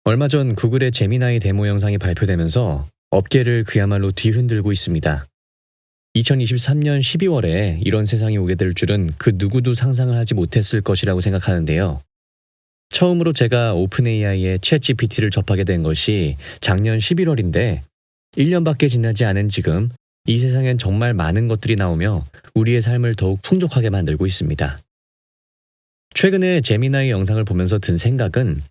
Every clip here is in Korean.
얼마 전 구글의 제미나이 데모 영상이 발표되면서 업계를 그야말로 뒤흔들고 있습니다. 2023년 12월에 이런 세상이 오게 될 줄은 그 누구도 상상을 하지 못했을 것이라고 생각하는데요. 처음으로 제가 오픈AI의 챗GPT를 접하게 된 것이 작년 11월인데 1년밖에 지나지 않은 지금 이 세상엔 정말 많은 것들이 나오며 우리의 삶을 더욱 풍족하게 만들고 있습니다. 최근에 제미나이 영상을 보면서 든 생각은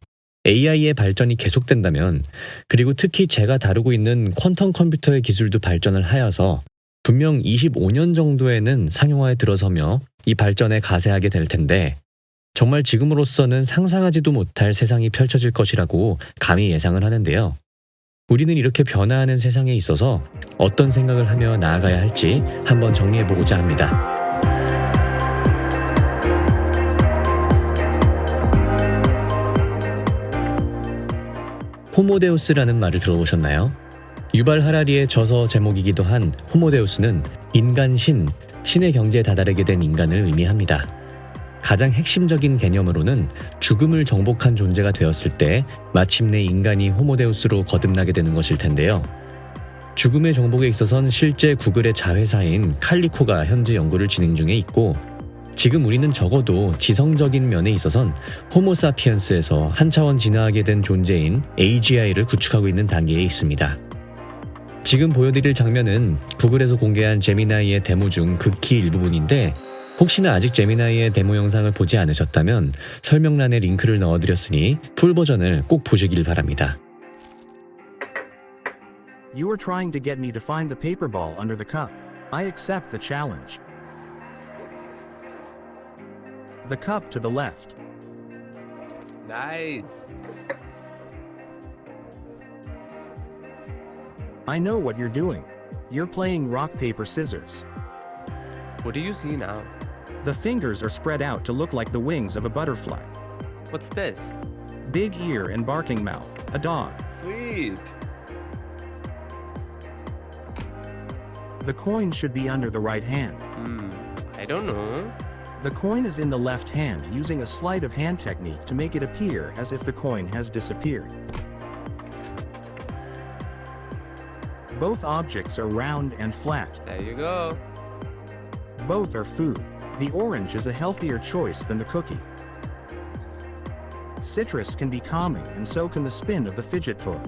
AI의 발전이 계속된다면, 그리고 특히 제가 다루고 있는 퀀텀 컴퓨터의 기술도 발전을 하여서 분명 25년 정도에는 상용화에 들어서며 이 발전에 가세하게 될 텐데, 정말 지금으로서는 상상하지도 못할 세상이 펼쳐질 것이라고 감히 예상을 하는데요. 우리는 이렇게 변화하는 세상에 있어서 어떤 생각을 하며 나아가야 할지 한번 정리해보고자 합니다. 호모데우스라는 말을 들어보셨나요? 유발 하라리의 저서 제목이기도 한 호모데우스는 인간 신의 경지에 다다르게 된 인간을 의미합니다. 가장 핵심적인 개념으로는 죽음을 정복한 존재가 되었을 때 마침내 인간이 호모데우스로 거듭나게 되는 것일 텐데요. 죽음의 정복에 있어선 실제 구글의 자회사인 칼리코가 현재 연구를 진행 중에 있고, 지금 우리는 적어도 지성적인 면에 있어선 호모사피엔스에서 한 차원 진화하게 된 존재인 AGI를 구축하고 있는 단계에 있습니다. 지금 보여드릴 장면은 구글에서 공개한 제미나이의 데모 중 극히 일부분인데, 혹시나 아직 제미나이의 데모 영상을 보지 않으셨다면 설명란에 링크를 넣어드렸으니 풀 버전을 꼭 보시길 바랍니다. You are trying to get me to find the paper ball under the cup. I accept the challenge. The cup to the left. Nice. I know what you're doing. You're playing rock, paper, scissors. What do you see now? The fingers are spread out to look like the wings of a butterfly. What's this? Big ear and barking mouth, a dog. Sweet. The coin should be under the right hand. I don't know. The coin is in the left hand using a sleight of hand technique to make it appear as if the coin has disappeared. Both objects are round and flat. There you go. Both are food. The orange is a healthier choice than the cookie. Citrus can be calming, and so can the spin of the fidget toy.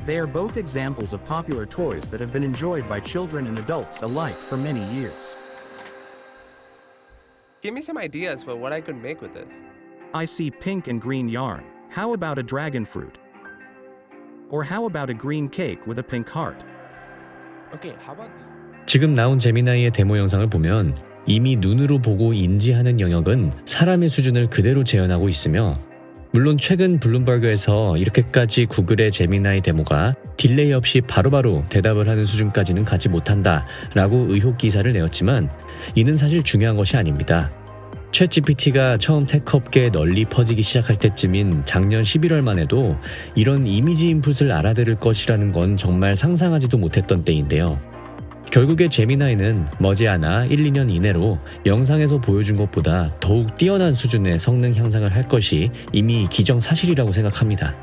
They are both examples of popular toys that have been enjoyed by children and adults alike for many years. Give me some ideas for what I could make with this. I see pink and green yarn. How about a dragon fruit? Or how about a green cake with a pink heart? Okay, how about the... 지금 나온 제미나이의 데모 영상을 보면 이미 눈으로 보고 인지하는 영역은 사람의 수준을 그대로 재현하고 있으며, 물론 최근 블룸버그에서 이렇게까지 구글의 제미나이 데모가 딜레이 없이 바로바로 대답을 하는 수준까지는 가지 못한다라고 의혹 기사를 내었지만, 이는 사실 중요한 것이 아닙니다. 챗GPT가 처음 테크업계에 널리 퍼지기 시작할 때쯤인 작년 11월만 해도 이런 이미지 인풋을 알아들을 것이라는 건 정말 상상하지도 못했던 때인데요. 결국에 제미나이는 머지않아 1, 2년 이내로 영상에서 보여준 것보다 더욱 뛰어난 수준의 성능 향상을 할 것이 이미 기정사실이라고 생각합니다.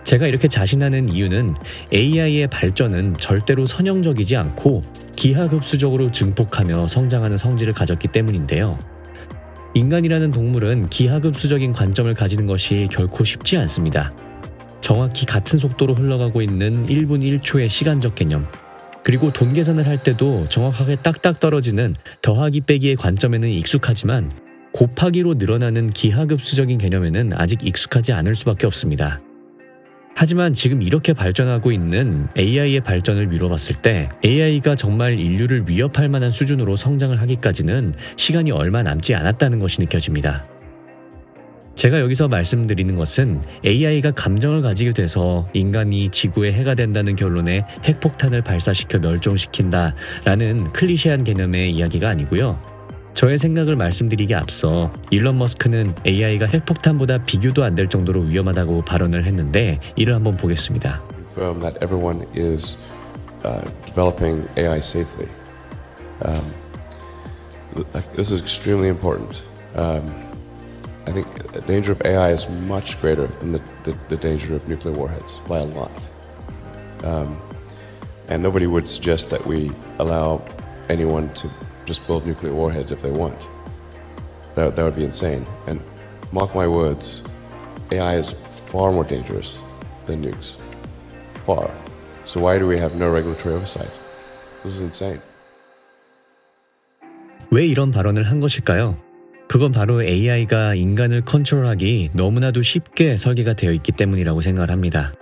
제가 이렇게 자신하는 이유는 AI의 발전은 절대로 선형적이지 않고 기하급수적으로 증폭하며 성장하는 성질을 가졌기 때문인데요. 인간이라는 동물은 기하급수적인 관점을 가지는 것이 결코 쉽지 않습니다. 정확히 같은 속도로 흘러가고 있는 1분 1초의 시간적 개념, 그리고 돈 계산을 할 때도 정확하게 딱딱 떨어지는 더하기 빼기의 관점에는 익숙하지만 곱하기로 늘어나는 기하급수적인 개념에는 아직 익숙하지 않을 수밖에 없습니다. 하지만 지금 이렇게 발전하고 있는 AI의 발전을 미뤄봤을 때 AI가 정말 인류를 위협할 만한 수준으로 성장을 하기까지는 시간이 얼마 남지 않았다는 것이 느껴집니다. 제가 여기서 말씀드리는 것은 AI가 감정을 가지게 돼서 인간이 지구에 해가 된다는 결론에 핵폭탄을 발사시켜 멸종시킨다라는 클리셰한 개념의 이야기가 아니고요. 저의 생각을 말씀드리기에 앞서 일론 머스크는 AI가 핵폭탄보다 비교도 안 될 정도로 위험하다고 발언을 했는데, 이를 한번 보겠습니다. Confirm that everyone is developing AI safely. This is extremely important. I think the danger of AI is much greater than the danger of nuclear warheads by a lot. And nobody would suggest that we allow anyone to just build nuclear warheads if they want. That would be insane. And mark my words, AI is far more dangerous than nukes. Far. So why do we have no regulatory oversight? This is insane. 왜 이런 발언을 한 것일까요? 그건 바로 AI가 인간을 컨트롤하기 너무나도 쉽게 설계가 되어 있기 때문이라고 생각을 합니다.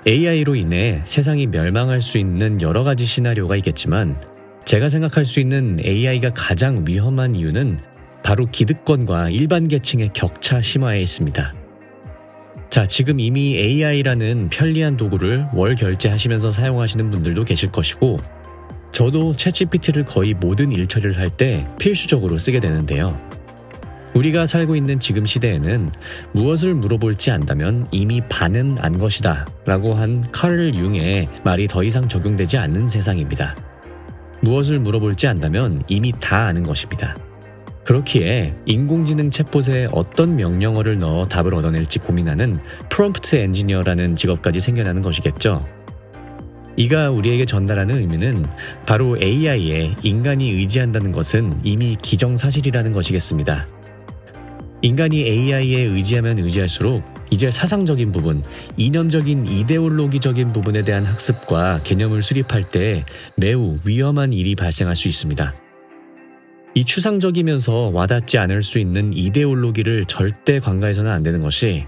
AI로 인해 세상이 멸망할 수 있는 여러 가지 시나리오가 있겠지만 제가 생각할 수 있는 AI가 가장 위험한 이유는 바로 기득권과 일반 계층의 격차 심화에 있습니다. 자, 지금 이미 AI라는 편리한 도구를 월 결제하시면서 사용하시는 분들도 계실 것이고 저도 챗GPT를 거의 모든 일 처리를 할 때 필수적으로 쓰게 되는데요. 우리가 살고 있는 지금 시대에는 무엇을 물어볼지 안다면 이미 반은 안 것이다 라고 한 카를 융의 말이 더 이상 적용되지 않는 세상입니다. 무엇을 물어볼지 안다면 이미 다 아는 것입니다. 그렇기에 인공지능 챗봇에 어떤 명령어를 넣어 답을 얻어낼지 고민하는 프롬프트 엔지니어라는 직업까지 생겨나는 것이겠죠. 이가 우리에게 전달하는 의미는 바로 AI에 인간이 의지한다는 것은 이미 기정사실이라는 것이겠습니다. 인간이 AI에 의지하면 의지할수록 이제 사상적인 부분, 이념적인 이데올로기적인 부분에 대한 학습과 개념을 수립할 때 매우 위험한 일이 발생할 수 있습니다. 이 추상적이면서 와닿지 않을 수 있는 이데올로기를 절대 관가해서는 안 되는 것이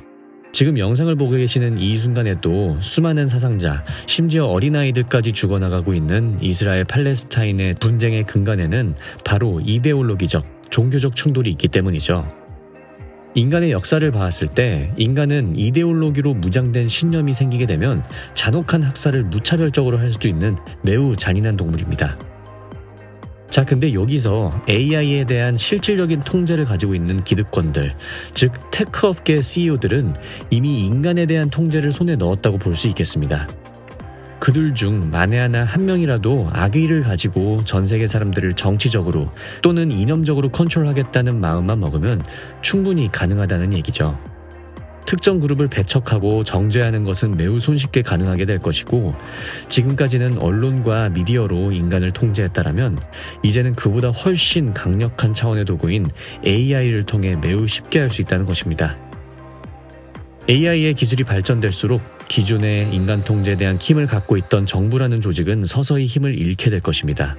지금 영상을 보고 계시는 이 순간에도 수많은 사상자, 심지어 어린아이들까지 죽어나가고 있는 이스라엘 팔레스타인의 분쟁의 근간에는 바로 이데올로기적, 종교적 충돌이 있기 때문이죠. 인간의 역사를 봤을 때 인간은 이데올로기로 무장된 신념이 생기게 되면 잔혹한 학살을 무차별적으로 할 수도 있는 매우 잔인한 동물입니다. 자, 근데 여기서 AI에 대한 실질적인 통제를 가지고 있는 기득권들, 즉 테크업계 CEO들은 이미 인간에 대한 통제를 손에 넣었다고 볼 수 있겠습니다. 그들 중 만에 하나 한 명이라도 악의를 가지고 전 세계 사람들을 정치적으로 또는 이념적으로 컨트롤하겠다는 마음만 먹으면 충분히 가능하다는 얘기죠. 특정 그룹을 배척하고 정죄하는 것은 매우 손쉽게 가능하게 될 것이고 지금까지는 언론과 미디어로 인간을 통제했다라면 이제는 그보다 훨씬 강력한 차원의 도구인 AI를 통해 매우 쉽게 할 수 있다는 것입니다. AI의 기술이 발전될수록 기존의 인간 통제에 대한 힘을 갖고 있던 정부라는 조직은 서서히 힘을 잃게 될 것입니다.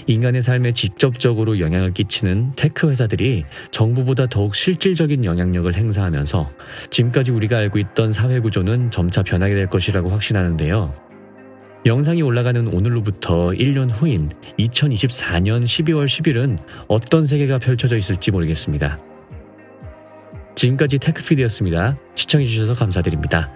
인간의 삶에 직접적으로 영향을 끼치는 테크 회사들이 정부보다 더욱 실질적인 영향력을 행사하면서 지금까지 우리가 알고 있던 사회 구조는 점차 변하게 될 것이라고 확신하는데요. 영상이 올라가는 오늘로부터 1년 후인 2024년 12월 10일은 어떤 세계가 펼쳐져 있을지 모르겠습니다. 지금까지 테크피디였습니다. 시청해주셔서 감사드립니다.